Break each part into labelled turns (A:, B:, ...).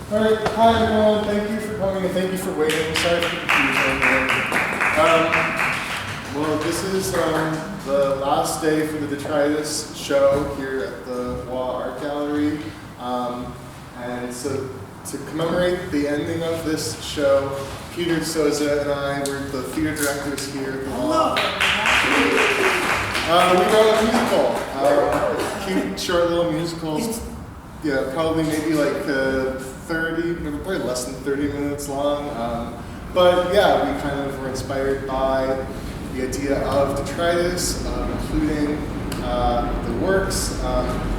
A: All right, hi everyone. Thank you for coming and thank you for waiting. Sorry for the confusion. Well, this is the last day for the Detritus show here at the Boillotat Art Gallery. And so to commemorate the ending of this show, Peter Dizozza and I were the theater directors here at the Boillotat. We wrote a musical, cute, short little musicals. Yeah, probably maybe like 30, probably less than 30 minutes long. But yeah, we kind of were inspired by the idea of Detritus, including the works.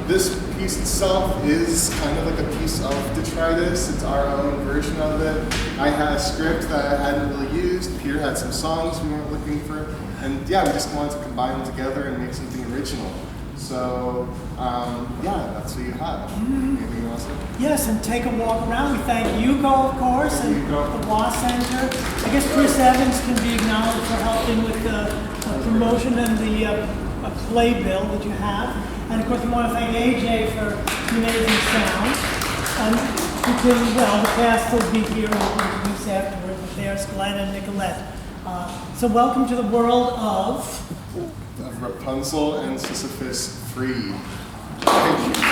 A: This piece itself is kind of like a piece of Detritus. It's our own version of it. I had a script that I hadn't really used. Peter had some songs we weren't looking for. And yeah, we just wanted to combine them together and make something original. So, yeah, that's what you have. Anything else?
B: Yes, and take a walk around. We thank Hugo, of course, and the Boillotat Center. I guess Chris Evans can be acknowledged for helping with the promotion and the playbill that you have. And of course, we want to thank AJ for the amazing sound. And because, well, the cast will be here and we'll introduce afterward, but there's Glenn and Nicolette. So welcome to the world of
A: Rapunzel and Sisyphus Freed. Thank you.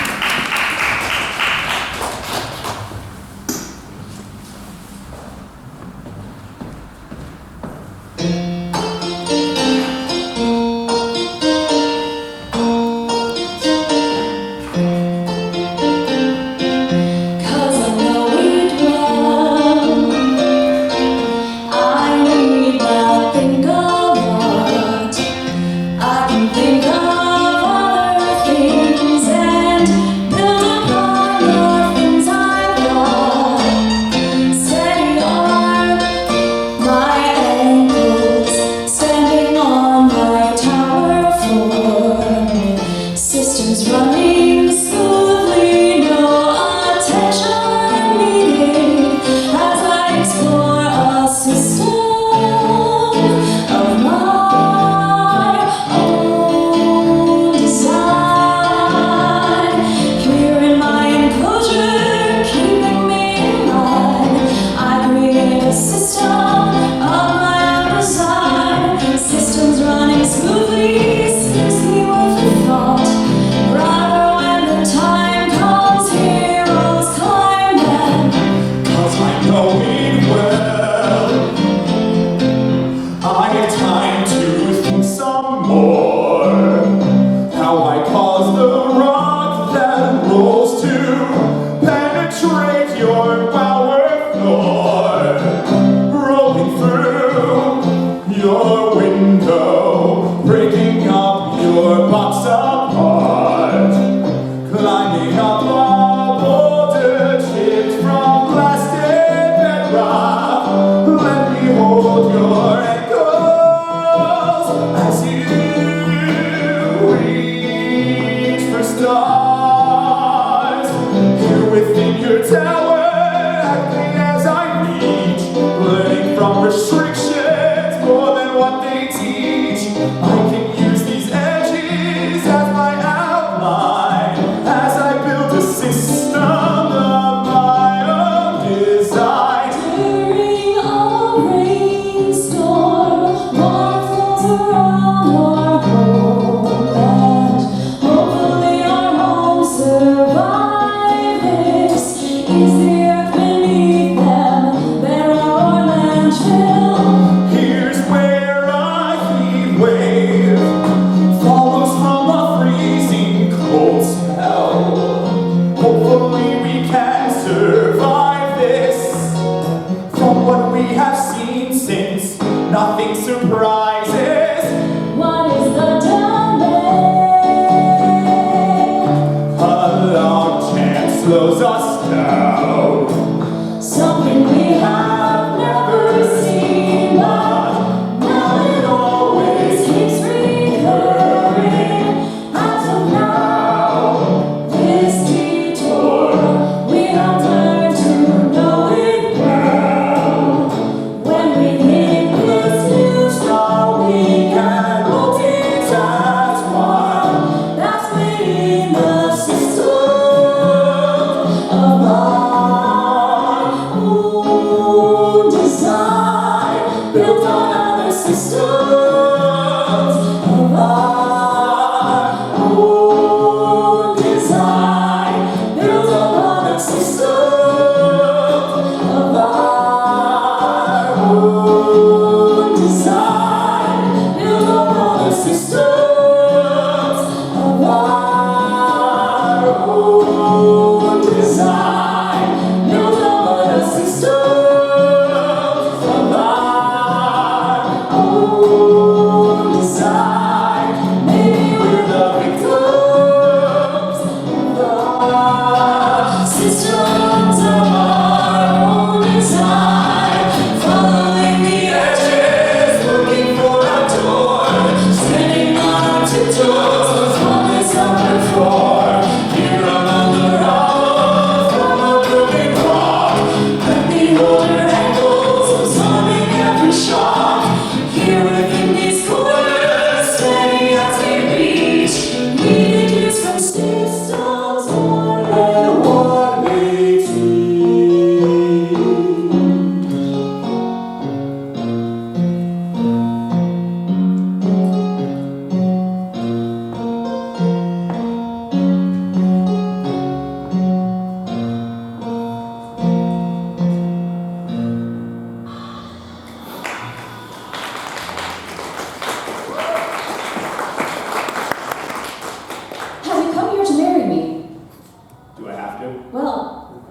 C: to?
D: Well,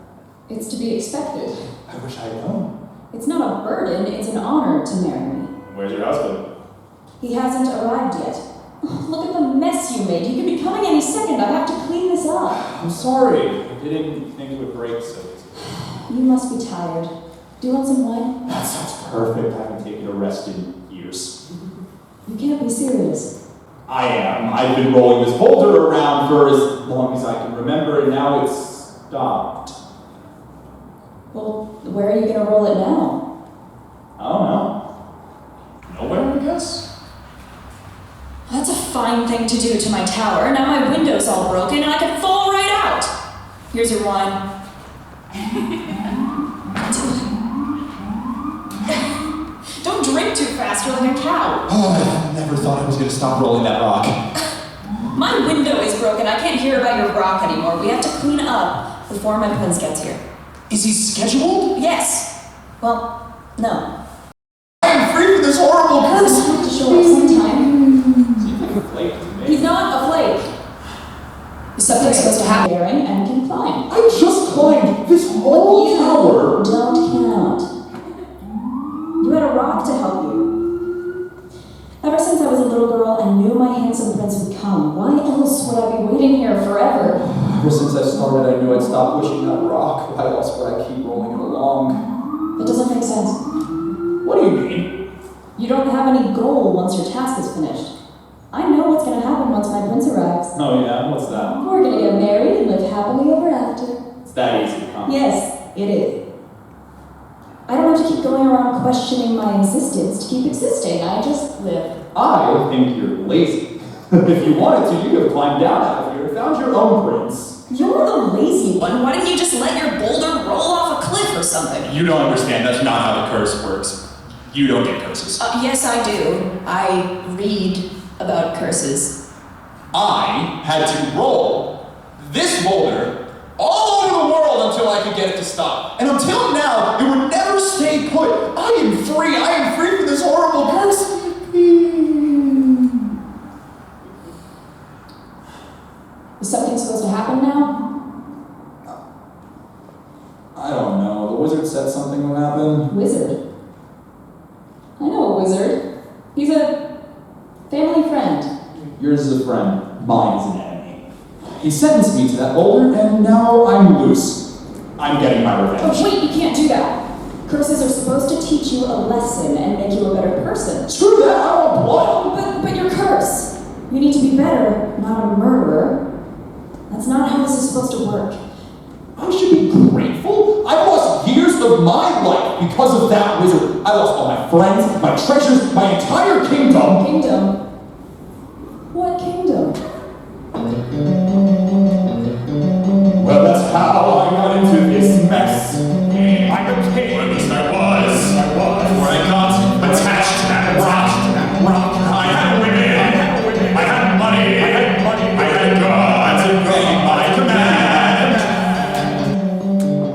D: it's to be expected.
C: I wish I had known.
D: It's not a burden, it's an honor to marry me.
C: Where's your husband?
D: He hasn't arrived yet. Look at the mess you made. He could be coming any second. I have to clean this up.
C: I'm sorry. I didn't think it would break so easy.
D: You must be tired. Do you want some wine?
C: That sounds perfect. I haven't taken a rest in years.
D: You can't be serious.
C: I am. I've been rolling this boulder around for as long as I can remember, and now it's stopped.
D: Well, where are you going to roll it now?
C: I don't know. Nowhere, I guess?
D: That's a fine thing to do to my tower. Now my window's all broken and I could fall right out. Here's your wine. Don't drink too fast, you're like a cow.
C: Oh, I never thought I was going to stop rolling that rock.
D: My window is broken. I can't hear about your rock anymore. We have to clean up before my prince gets here.
C: Is he scheduled?
D: Yes. Well, no.
C: I am free from this horrible curse!
D: He'll have to show up sometime.
C: Seems like a flake to me.
D: He's not a flake. Something's supposed to happen and can climb.
C: I just climbed this whole tower!
D: Don't count. You had a rock to help you. Ever since I was a little girl, I knew my handsome prince would come. Why else would I be waiting here forever?
C: Ever since I started, I knew I'd stop pushing that rock. Why else would I keep rolling it along?
D: It doesn't make sense.
C: What do you mean?
D: You don't have any goal once your task is finished. I know what's going to happen once my prince arrives.
C: Oh yeah? What's that?
D: We're going to get married and live happily ever after.
C: It's that easy, huh?
D: Yes, it is. I don't have to keep going around questioning my existence to keep existing. I just live.
C: I think you're lazy. If you wanted to, you could have climbed down out of here and found your own prince.
D: You're the lazy one. Why didn't you just let your boulder roll off a cliff or something?
C: You don't understand. That's not how the curse works. You don't get curses.
D: Yes, I do. I read about curses.
C: I had to roll this boulder all over the world until I could get it to stop. And until now, it would never stay put. I am free. I am free from this horrible curse.
D: Is something supposed to happen now?
C: I don't know. The wizard said something would happen.
D: Wizard? I know a wizard. He's a family friend.
C: Yours is a friend. Mine is an enemy. He sentenced me to that boulder, and now I'm loose. I'm getting my revenge.
D: Oh, wait, you can't do that. Curses are supposed to teach you a lesson and make you a better person.
C: Screw that! I want blood!
D: But you're cursed. You need to be better, not a murderer. That's not how this is supposed to work.
C: I should be grateful. I lost years of my life because of that wizard. I lost all my friends, my treasures, my entire kingdom.
D: Kingdom? What kingdom?
C: Well, that's how I got into this mess. I became, or at least I was. Before I got attached to that rock. I had women. I had money. I had gods and my command.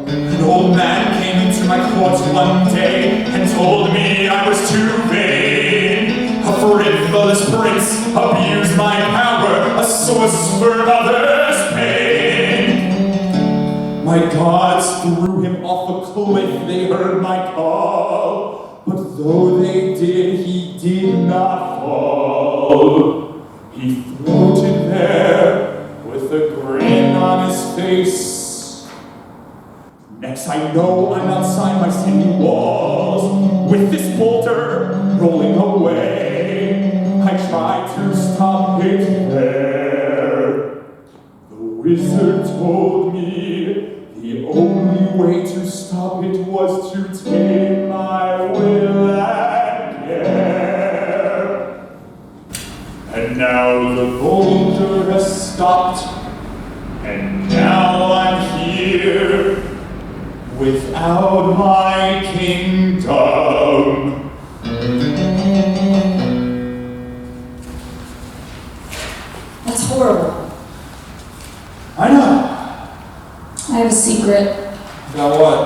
C: An old man came into my court one day and told me I was too vain. A frivolous prince abused my power, a source for others' pain. My gods threw him off a cliff, they heard my call. But though they did, he did not fall. He floated there with a grin on his face. Next I know I'm outside my city walls, with this boulder rolling away. I tried to stop it there. The wizard told me the only way to stop it was to take my will and care. And now the boulder has stopped, and now I'm here without my kingdom.
D: That's horrible.
C: I know.
D: I have a secret
C: About what?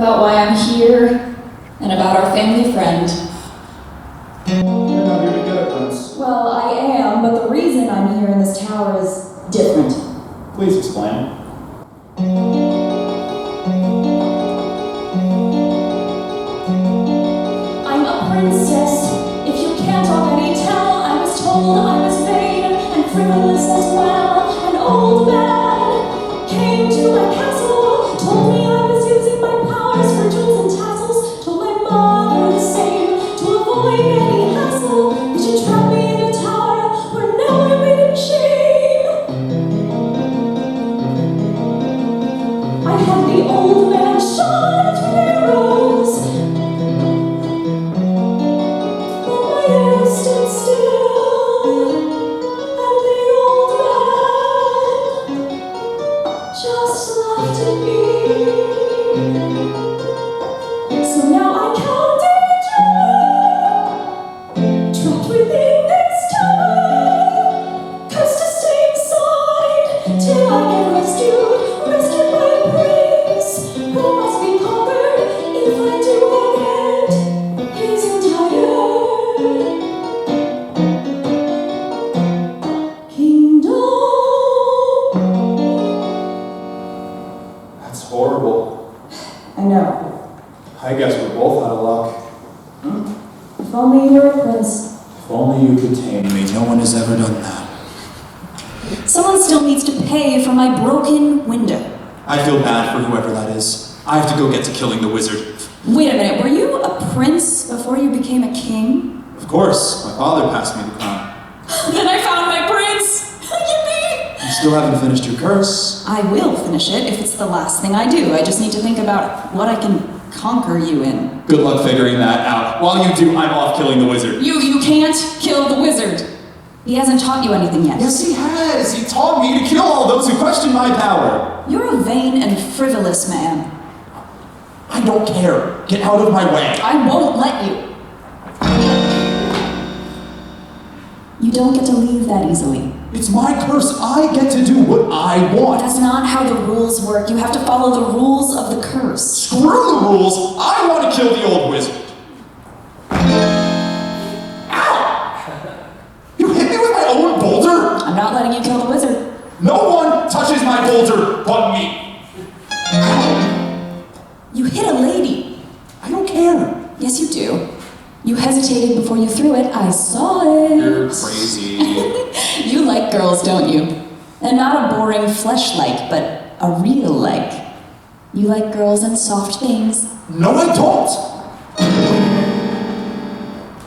D: about why I'm here and about our family friend.
C: You're not here to get it, Prince.
D: Well, I am, but the reason I'm here in this tower is different.
C: Please explain.
D: I'm a princess. If you can't already tell, I was told I was vain and frivolous as well. An old man came to my castle, told me I was using my powers for jewels and tassels, told my mother the same, to avoid any hassle. She trapped me in a tower where now I wait in shame. I had the old man shot with arrows, but my hair stood still, and the old man just laughed at me. So now I count it trapped within this tower, cursed to stay inside till I get rescued by a prince who must be conquered if I do forget his entire kingdom.
C: That's horrible.
D: I know.
C: I guess we're both out of luck.
D: If only you were a prince.
C: If only you could tame me. No one has ever done that.
D: Someone still needs to pay for my broken window.
E: I feel bad for whoever that is. I have to go get to killing the wizard.
D: Wait a minute, were you a prince before you became a king?
E: Of course, my father passed me the crown.
D: Then I found my prince! Yippee!
E: You still haven't finished your curse.
D: I will finish it if it's the last thing I do. I just need to think about what I can conquer you in.
E: Good luck figuring that out. While you do, I'm off killing the wizard.
D: You can't kill the wizard. He hasn't taught you anything yet.
E: Yes, he has. He taught me to kill all those who question my power.
D: You're a vain and frivolous man.
E: I don't care. Get out of my way.
D: I won't let you. You don't get to leave that easily.
E: It's my curse. I get to do what I want.
D: That's not how the rules work. You have to follow the rules of the curse.
E: Screw the rules. I want to kill the old wizard. Ow! You hit me with my own boulder?
D: I'm not letting you kill the wizard.
E: No one touches my boulder but me.
D: You hit a lady.
E: I don't care.
D: Yes, you do. You hesitated before you threw it. I saw it.
E: You're crazy.
D: You like girls, don't you? And not a boring flesh-like, but a real like. You like girls and soft things.
E: No, I don't.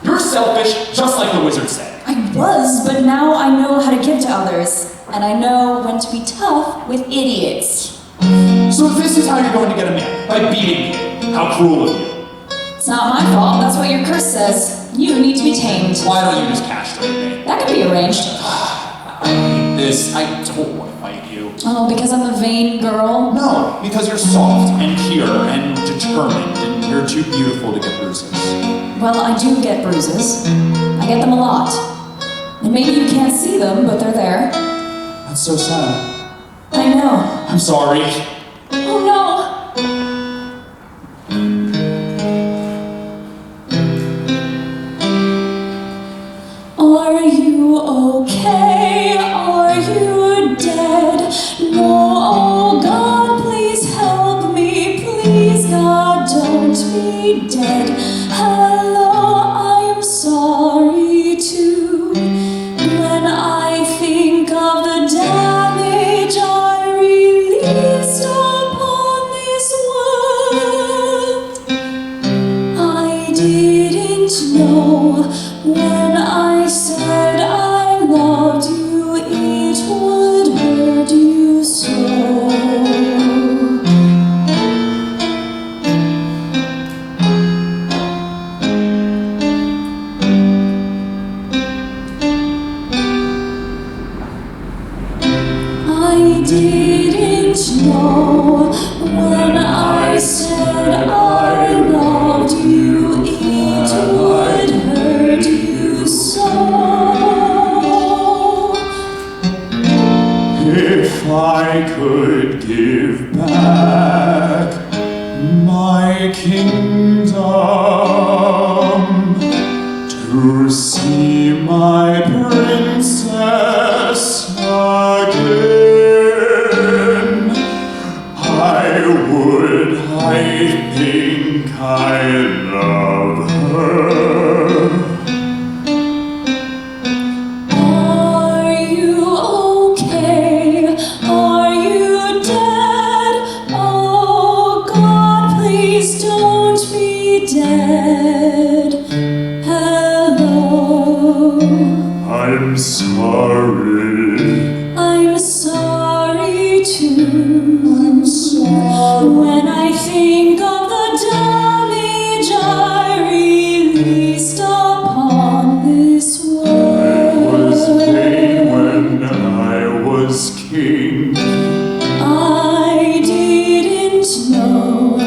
E: You're selfish, just like the wizard said.
D: I was, but now I know how to give to others. And I know when to be tough with idiots.
E: So this is how you're going to get a man, by beating him. How cruel of you.
D: It's not my fault. That's what your curse says. You need to be tamed.
E: Why don't you just castrate me?
D: That can be arranged.
E: I hate this. I don't want to fight you.
D: Oh, because I'm a vain girl?
E: No, because you're soft and pure and determined, and you're too beautiful to get bruises.
D: Well, I do get bruises. I get them a lot. And maybe you can't see them, but they're there.
E: That's so sad.
D: I know.
E: I'm sorry.
D: Oh no! Are you okay? Are you dead? No, oh God, please help me. Please, God, don't be dead. Hello, I'm sorry too. When I think of the damage I released upon this world, I didn't know when I said I loved you, it would hurt you so. I didn't know when I said I loved you, it would hurt you so.
C: If I could give back my kingdom to see my princess again, king.
D: I didn't know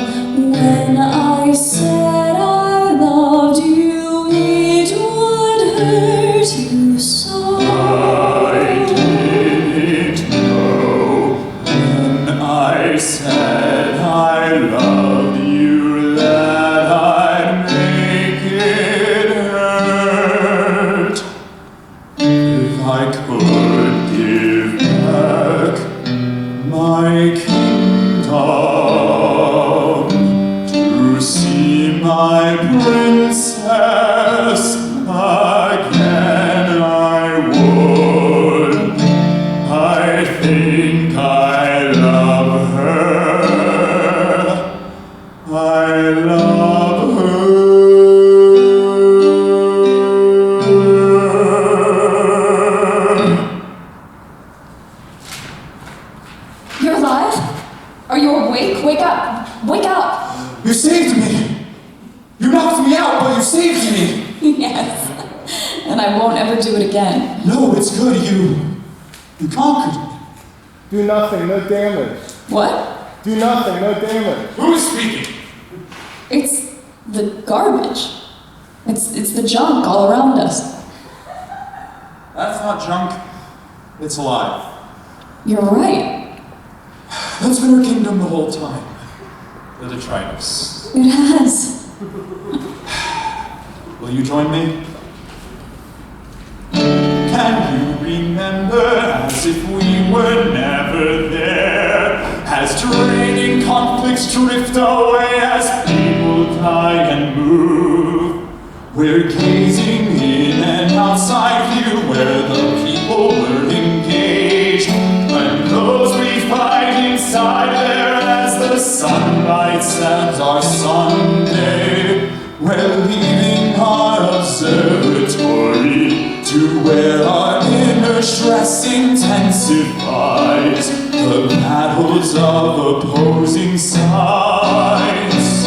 D: when I said I loved you, it would hurt you so.
C: I didn't know when I said I loved you that I'd make it hurt. If I could give back my kingdom to see my princess again, I would. I think I love her. I love her.
D: You're alive? Are you awake? Wake up! Wake up!
C: You saved me! You knocked me out, but you saved me!
D: Yes. And I won't ever do it again.
C: No, it's good. You conquered me.
A: Do nothing, no damage.
D: What?
A: Do nothing, no damage.
C: Who is speaking?
D: It's the garbage. It's the junk all around us.
E: That's not junk. It's alive.
D: You're right.
C: That's been our kingdom the whole time.
E: The Detritus.
D: It has.
E: Will you join me?
C: Can you remember as if we were never there? As draining conflicts drift away, as people die and move. We're gazing in an outside view where the people were engaged. And those we find inside there as the sunlight sends our Sunday. We're leaving our observatory to where our inner stress intensifies the battles of opposing sides.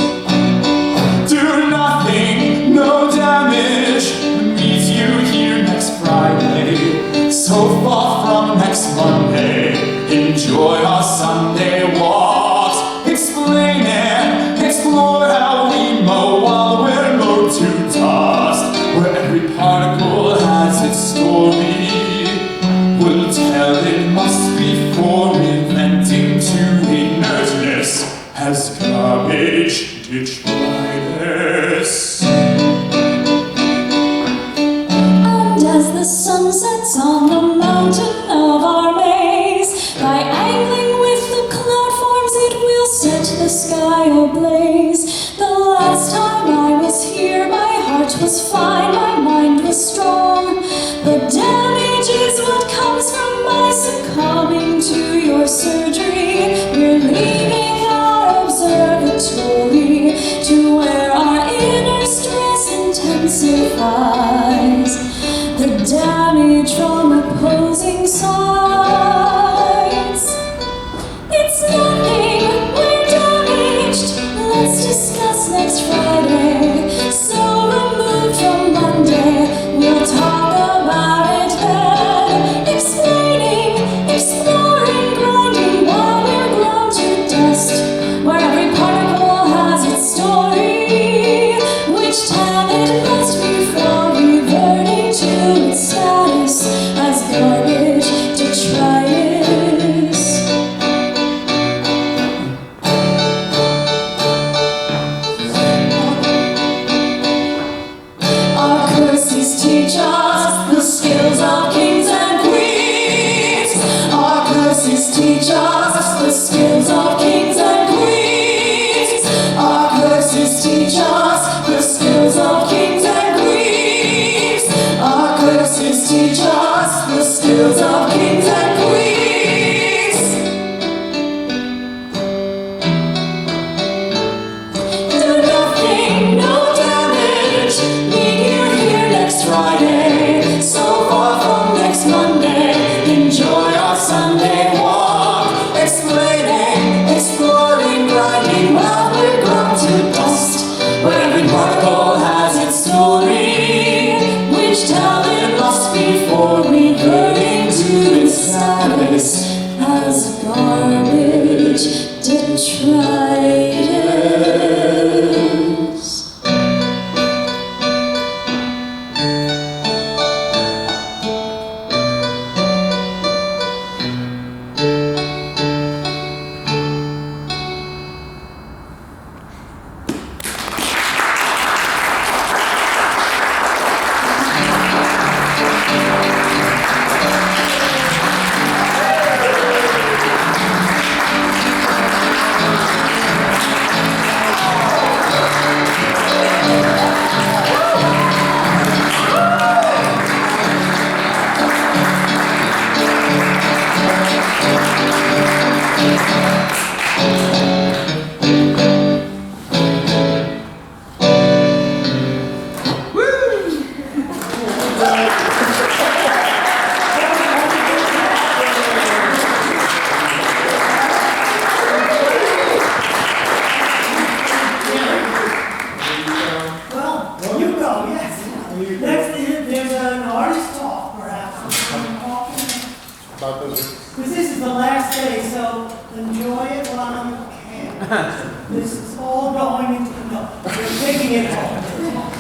C: Do nothing, no damage, meet you here next Friday. So far from next Monday, enjoy our Sunday walks. Explain and explore how we mow while we're mowed to dust. Where every particle has its story. We'll tell it must be for relenting to inertness as garbage detritus.
D: And as the sun sets on the mountain of our maze, by angling with the cloud forms it will set the sky ablaze. The last time I was here my heart was fine, my mind was strong. The damage is what comes from my succumbing to your surgery. We're leaving our observatory to where our inner stress intensifies the damage from opposing sides. It's nothing, we're damaged. Let's discuss next Friday. So removed from Monday, we'll talk about it then. Explaining, exploring, grinding while we're ground to dust. Where every particle has its story. Which time it must be for reverting to its status as garbage detritus. Our curses teach us the skills of kings and queens. Our curses teach us the skills of kings and queens. Our curses teach us the skills of kings and queens. Our curses teach us the skills of kings and queens. Do nothing, no damage. Meet you here next Friday. So far from next Monday. Enjoy our Sunday walk. Explaining,
B: there's an artist talk, perhaps.
A: About those.
B: Because this is the last day, so enjoy it while you can. This is all going into, no, we're taking it home.